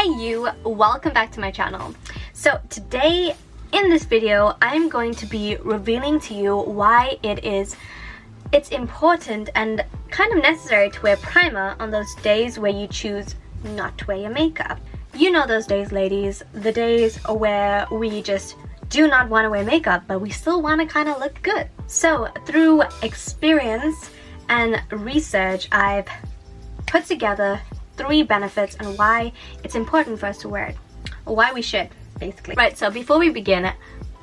Hey you, welcome back to my channel. So today in this video I'm going to be revealing to you why it's important and kind of necessary to wear primer on those days where you choose not to wear your makeup. You know those days, ladies, the days where we just do not want to wear makeup but we still want to kind of look good. So through experience and research, I've put together 3 benefits and why it's important for us to wear it, or why we should, basically. Right, so before we begin,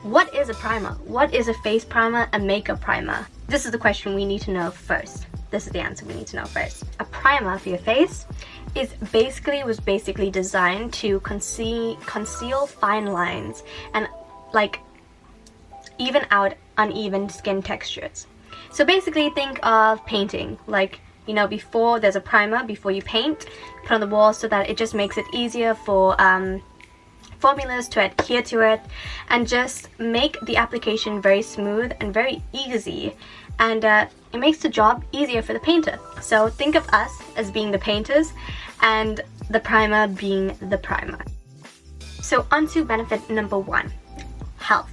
what is a primer? What is a face primer, a makeup primer? This is the question we need to know first. This is the answer we need to know first. A primer for your face was basically designed to conceal fine lines and like even out uneven skin textures. So basically think of painting, like, you know, before there's a primer, before you paint, put on the wall so that it just makes it easier for formulas to adhere to it and just make the application very smooth and very easy, and it makes the job easier for the painter. So think of us as being the painters and the primer being the primer. So onto benefit number 1, health.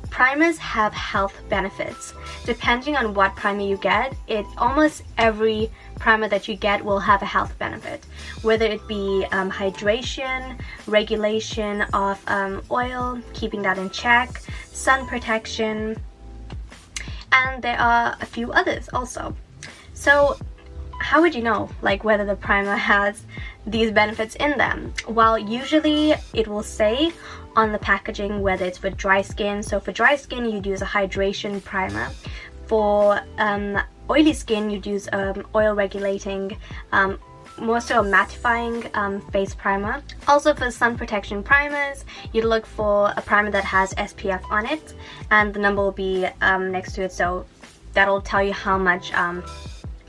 Primers have health benefits. Depending on what primer you get, almost every primer that you get will have a health benefit, whether it be hydration, regulation of oil, keeping that in check, sun protection, and there are a few others also. So how would you know like whether the primer has these benefits in them? Well, usually it will say on the packaging whether it's for dry skin. So for dry skin you'd use a hydration primer. For oily skin you'd use oil regulating, more so a mattifying face primer. Also for sun protection primers you'd look for a primer that has SPF on it, and the number will be next to it, so that'll tell you how much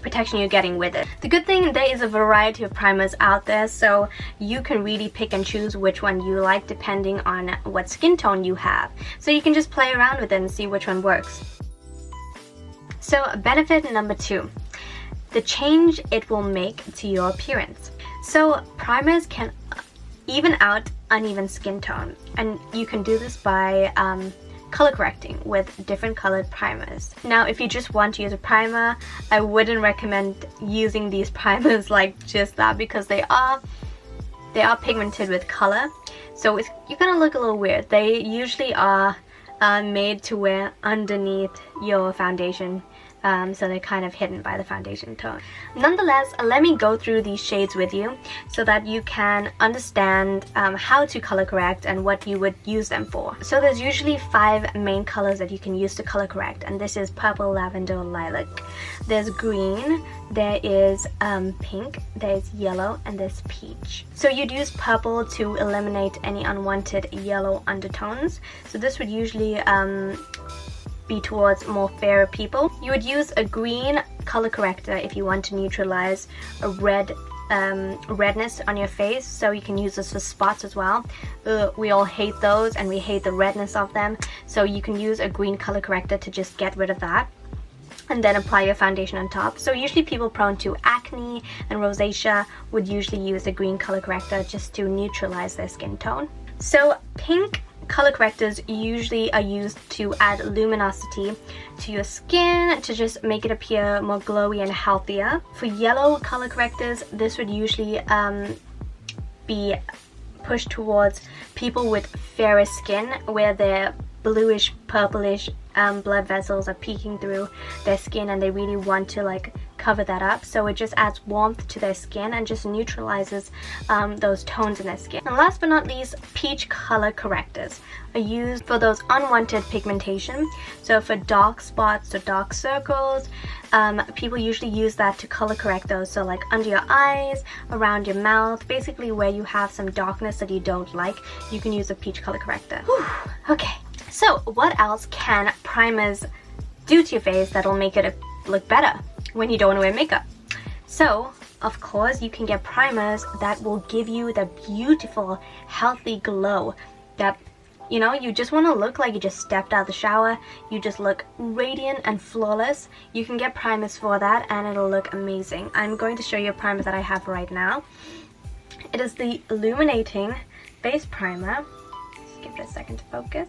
protection you're getting with it. The good thing, there is a variety of primers out there, so you can really pick and choose which one you like depending on what skin tone you have. So you can just play around with it and see which one works. So benefit number 2, the change it will make to your appearance. So primers can even out uneven skin tone, and you can do this by color correcting with different colored primers. Now if you just want to use a primer, I wouldn't recommend using these primers like just that, because they are pigmented with color, so you're gonna look a little weird. They usually are made to wear underneath your foundation, so they're kind of hidden by the foundation tone. Nonetheless, let me go through these shades with you so that you can understand how to color correct and what you would use them for. So there's usually 5 main colors that you can use to color correct, and this is purple, lavender, lilac. There's green, there is pink, there's yellow, and there's peach. So you'd use purple to eliminate any unwanted yellow undertones. So this would usually be towards more fairer people. You would use a green color corrector if you want to neutralize a redness on your face, so you can use this for spots as well. We all hate those and we hate the redness of them, so you can use a green color corrector to just get rid of that and then apply your foundation on top. So usually people prone to acne and rosacea would usually use a green color corrector just to neutralize their skin tone. So pink color correctors usually are used to add luminosity to your skin, to just make it appear more glowy and healthier. For yellow color correctors, this would usually be pushed towards people with fairer skin, where their bluish purplish blood vessels are peeking through their skin and they really want to like cover that up, so it just adds warmth to their skin and just neutralizes those tones in their skin. And last but not least, peach color correctors are used for those unwanted pigmentation. So for dark spots or dark circles, people usually use that to color correct those. So like under your eyes, around your mouth, basically where you have some darkness that you don't like, you can use a peach color corrector. Whew. Okay, so what else can primers do to your face that'll make it look better when you don't want to wear makeup? So of course you can get primers that will give you the beautiful healthy glow that, you know, you just want to look like you just stepped out of the shower, you just look radiant and flawless. You can get primers for that and it'll look amazing. I'm going to show you a primer that I have right now. It is the Illuminating Base Primer. Just give it a second to focus.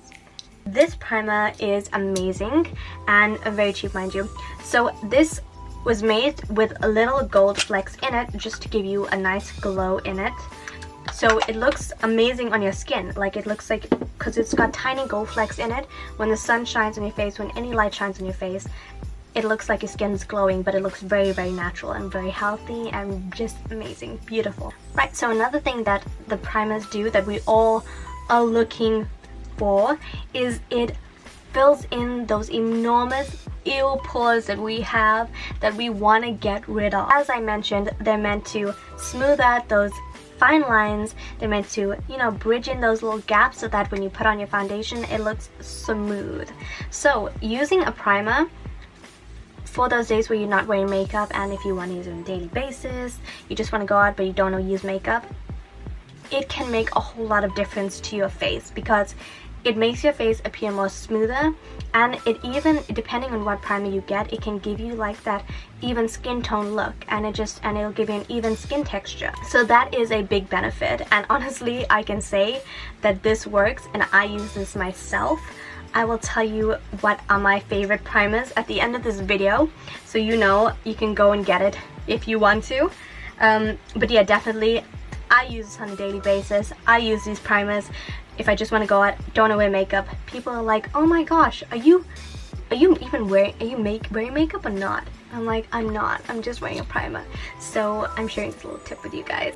This primer is amazing and very cheap, mind you. So this was made with a little gold flecks in it just to give you a nice glow in it. So it looks amazing on your skin. Like, it looks like, because it's got tiny gold flecks in it, when the sun shines on your face, when any light shines on your face, it looks like your skin's glowing, but it looks very, very natural and very healthy and just amazing, beautiful. Right, so another thing that the primers do that we all are looking for is it fills in those enormous pores that we have that we want to get rid of. As I mentioned, they're meant to smooth out those fine lines. They're meant to, you know, bridge in those little gaps so that when you put on your foundation, it looks smooth. So using a primer for those days where you're not wearing makeup, and if you want to use it on a daily basis, you just want to go out but you don't want to use makeup, it can make a whole lot of difference to your face, because it makes your face appear more smoother, and it even, depending on what primer you get, it can give you like that even skin tone look, and it'll give you an even skin texture. So that is a big benefit, and honestly I can say that this works and I use this myself. I will tell you what are my favorite primers at the end of this video, so you know you can go and get it if you want to. But yeah, definitely I use this on a daily basis. I use these primers if I just want to go out, don't want to wear makeup. People are like, oh my gosh, are you wearing makeup or not? I'm like, I'm not, I'm just wearing a primer. So I'm sharing this little tip with you guys.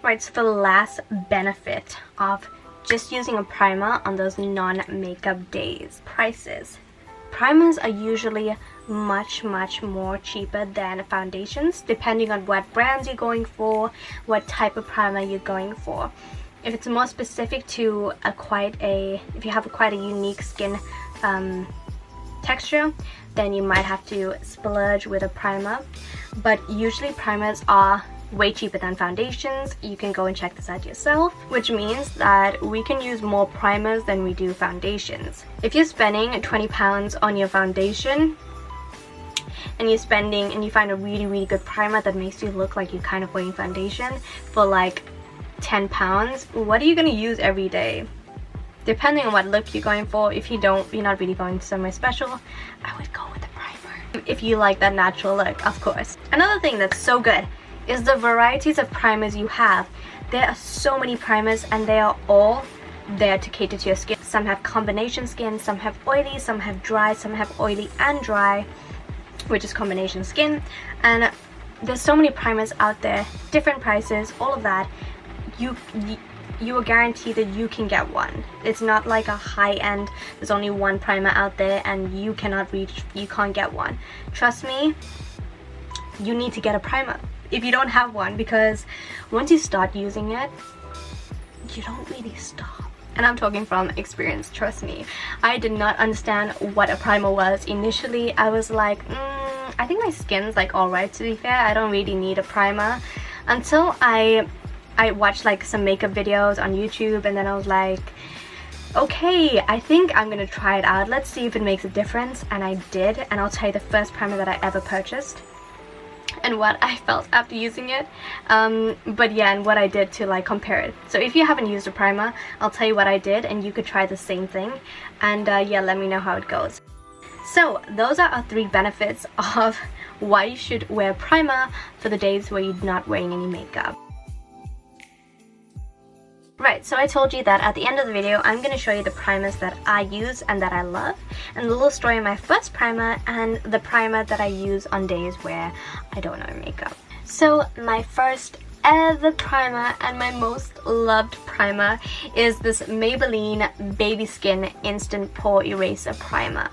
Right, so the last benefit of just using a primer on those non-makeup days. Prices. Primers are usually much more cheaper than foundations, depending on what brands you're going for, what type of primer you're going for. If it's more specific to if you have quite a unique skin texture, then you might have to splurge with a primer. But usually primers are way cheaper than foundations. You can go and check this out yourself, which means that we can use more primers than we do foundations. If you're spending £20 on your foundation and you find a really good primer that makes you look like you're kind of wearing foundation for like £10, what are you going to use every day? Depending on what look you're going for. If you're not really going somewhere special, I would go with the primer. If you like that natural look, of course. Another thing that's so good is the varieties of primers you have. There are so many primers and they are all there to cater to your skin. Some have combination skin, some have oily, some have dry, some have oily and dry, which is combination skin. And there's so many primers out there, different prices, all of that. You are guaranteed that you can get one. It's not like a high-end, there's only one primer out there and you can't get one. Trust me, you need to get a primer if you don't have one, because once you start using it, you don't really stop. And I'm talking from experience, trust me. I did not understand what a primer was initially. I was like, I think my skin's like alright, to be fair. I don't really need a primer. Until I watched like some makeup videos on YouTube, and then I was like, okay, I think I'm gonna try it out. Let's see if it makes a difference. And I did, and I'll tell you the first primer that I ever purchased and what I felt after using it. But yeah, and what I did to like compare it. So if you haven't used a primer, I'll tell you what I did and you could try the same thing. And yeah, let me know how it goes. So those are our 3 benefits of why you should wear a primer for the days where you're not wearing any makeup. Right, so I told you that at the end of the video, I'm going to show you the primers that I use and that I love, and the little story of my first primer and the primer that I use on days where I don't wear makeup. So my first ever primer and my most loved primer is this Maybelline Baby Skin Instant Pore Eraser Primer.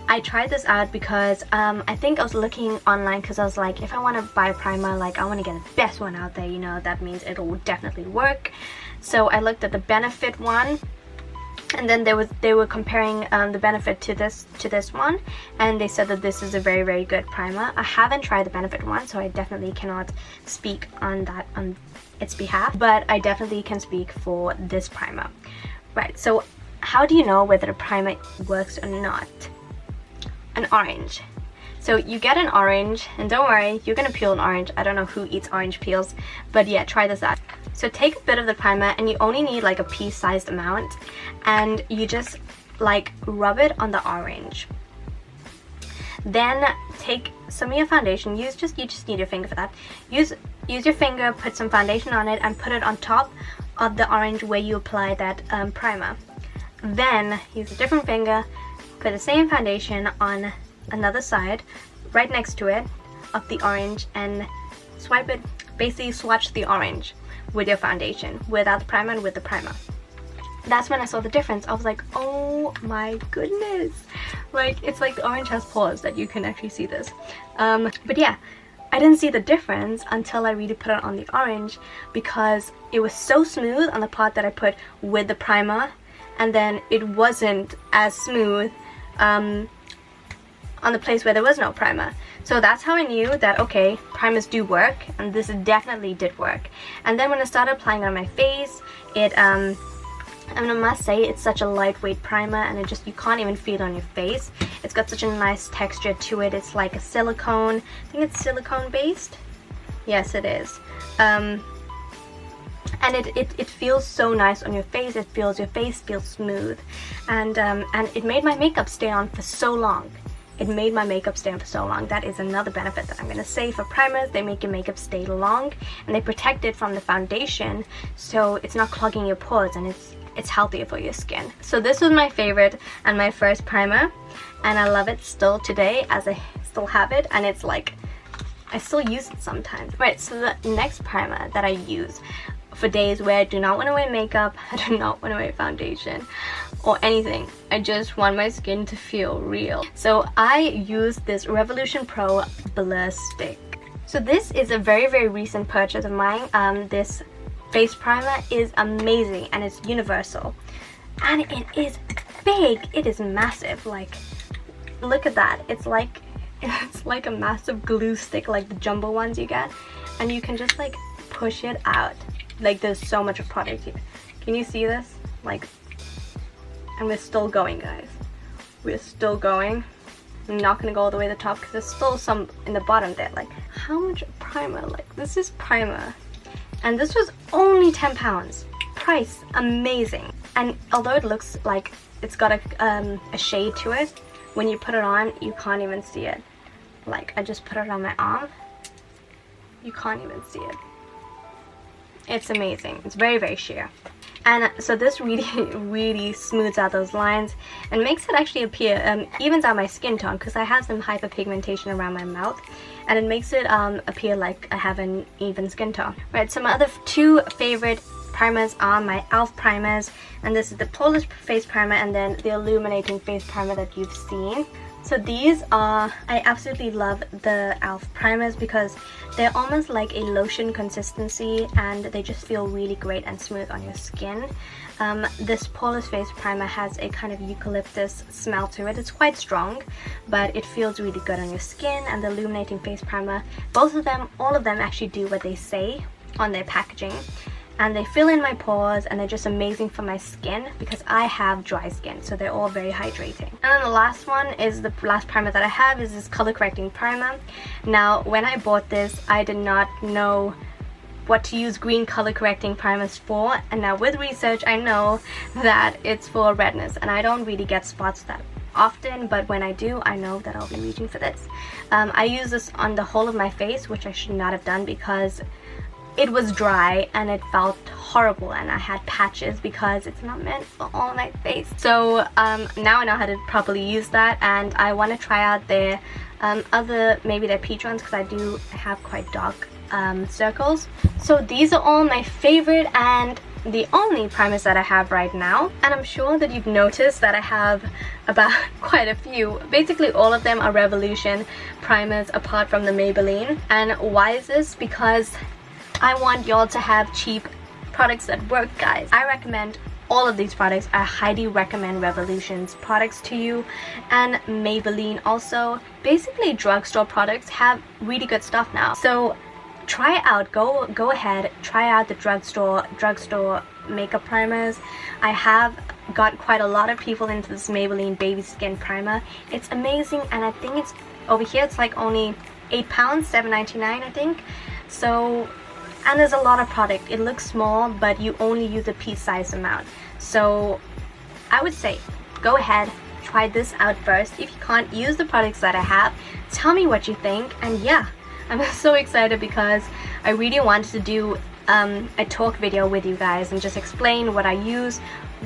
I tried this out because I think I was looking online, because I was like, if I want to buy a primer, like I want to get the best one out there, you know, that means it'll definitely work. So I looked at the Benefit one, and then they were comparing the Benefit to this one, and they said that this is a very good primer. I haven't tried the Benefit one, so I definitely cannot speak on its behalf, but I definitely can speak for this primer. Right, so how do you know whether a primer works or not? An orange. So you get an orange, and don't worry, you're gonna peel an orange. I don't know who eats orange peels, but yeah, try this out. So take a bit of the primer, and you only need like a pea-sized amount, and you just like rub it on the orange. Then take some of your foundation. You just need your finger for that. Use your finger, put some foundation on it, and put it on top of the orange where you apply that primer. Then use a different finger, put the same foundation on another side, right next to it, of the orange, and swipe it. Basically swatch the orange with your foundation, without the primer and with the primer. That's when I saw the difference. I was like, oh my goodness, like it's like the orange has pores that you can actually see this. But yeah, I didn't see the difference until I really put it on the orange, because it was so smooth on the part that I put with the primer, and then it wasn't as smooth on the place where there was no primer. So that's how I knew that, okay, primers do work, and this definitely did work. And then when I started applying it on my face, I mean, I must say it's such a lightweight primer, and you can't even feel it on your face. It's got such a nice texture to it. It's like a silicone. I think it's silicone based. Yes, it is. And it feels so nice on your face. Your face feels smooth, and it made my makeup stay on for so long. It made my makeup stay on for so long. That is another benefit that I'm gonna say for primers. They make your makeup stay long, and they protect it from the foundation, so it's not clogging your pores, and it's healthier for your skin. So this was my favorite and my first primer, and I love it still today, as I still have it, and it's like I still use it sometimes. Right, so the next primer that I use for days where I do not want to wear makeup, I do not want to wear foundation or anything, I just want my skin to feel real. So I use this Revolution Pro Blur Stick. So this is a very, very recent purchase of mine. This face primer is amazing, and it's universal, and it is big. It is massive. Like, look at that. It's like a massive glue stick, like the jumbo ones you get, and you can just like push it out. Like, there's so much product here. Can you see this? Like, and we're still going, guys. We're still going. I'm not gonna go all the way to the top because there's still some in the bottom there. Like, how much primer? Like, this is primer. And this was only £10. Price amazing. And although it looks like it's got a shade to it, when you put it on, you can't even see it. Like, I just put it on my arm. You can't even see it. It's amazing. It's very, very sheer. And so this really smooths out those lines and makes it actually appear, evens out my skin tone, because I have some hyperpigmentation around my mouth, and it makes it appear like I have an even skin tone. Right, some other two favorite primers are my E.L.F. primers, and this is the Poreless Face Primer and then the Illuminating Face Primer that you've seen. So these are, I absolutely love the E.L.F. primers because they're almost like a lotion consistency, and they just feel really great and smooth on your skin. This Poreless Face Primer has a kind of eucalyptus smell to it. It's quite strong, but it feels really good on your skin. And the Illuminating Face Primer, both of them, all of them actually do what they say on their packaging. And they fill in my pores, and they're just amazing for my skin because I have dry skin, so they're all very hydrating. And then the last one is the last primer that I have is this color correcting primer. Now, when I bought this, I did not know what to use green color correcting primers for, and now with research I know that it's for redness, and I don't really get spots that often, but when I do, I know that I'll be reaching for this. I use this on the whole of my face, which I should not have done because it was dry and it felt horrible, and I had patches because it's not meant for all my face. So now I know how to properly use that, and I want to try out their other, maybe their peach ones, because I do have quite dark circles. So these are all my favorite and the only primers that I have right now, and I'm sure that you've noticed that I have about quite a few. Basically all of them are Revolution primers apart from the Maybelline. And why is this? Because I want y'all to have cheap products that work, guys. I recommend all of these products. I highly recommend Revolution's products to you, and Maybelline also. Basically drugstore products have really good stuff now, so try out, go ahead, try out the drugstore makeup primers. I have got quite a lot of people into this Maybelline Baby Skin Primer. It's amazing, and I think it's Over here it's like only £8, $7.99 I think. So, and there's a lot of product. It looks small, but you only use a pea size amount. So I would say go ahead, try this out first. If you can't use the products that I have, tell me what you think. And yeah, I'm so excited because I really wanted to do a talk video with you guys and just explain what I use,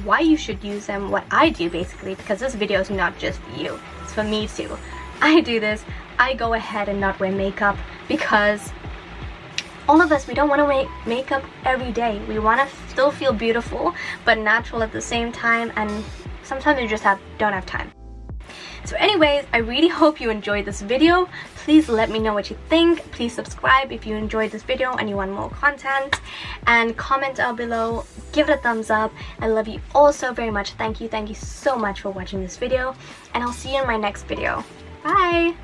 why you should use them, what I do basically, because this video is not just for you, it's for me too. I do this, I go ahead and not wear makeup because all of us, we don't want to wear makeup every day. We want to still feel beautiful but natural at the same time, and sometimes you just don't have time. So anyways, I really hope you enjoyed this video. Please let me know what you think. Please subscribe if you enjoyed this video and you want more content, and comment down below, give it a thumbs up. I love you all so very much. Thank you so much for watching this video, and I'll see you in my next video. Bye.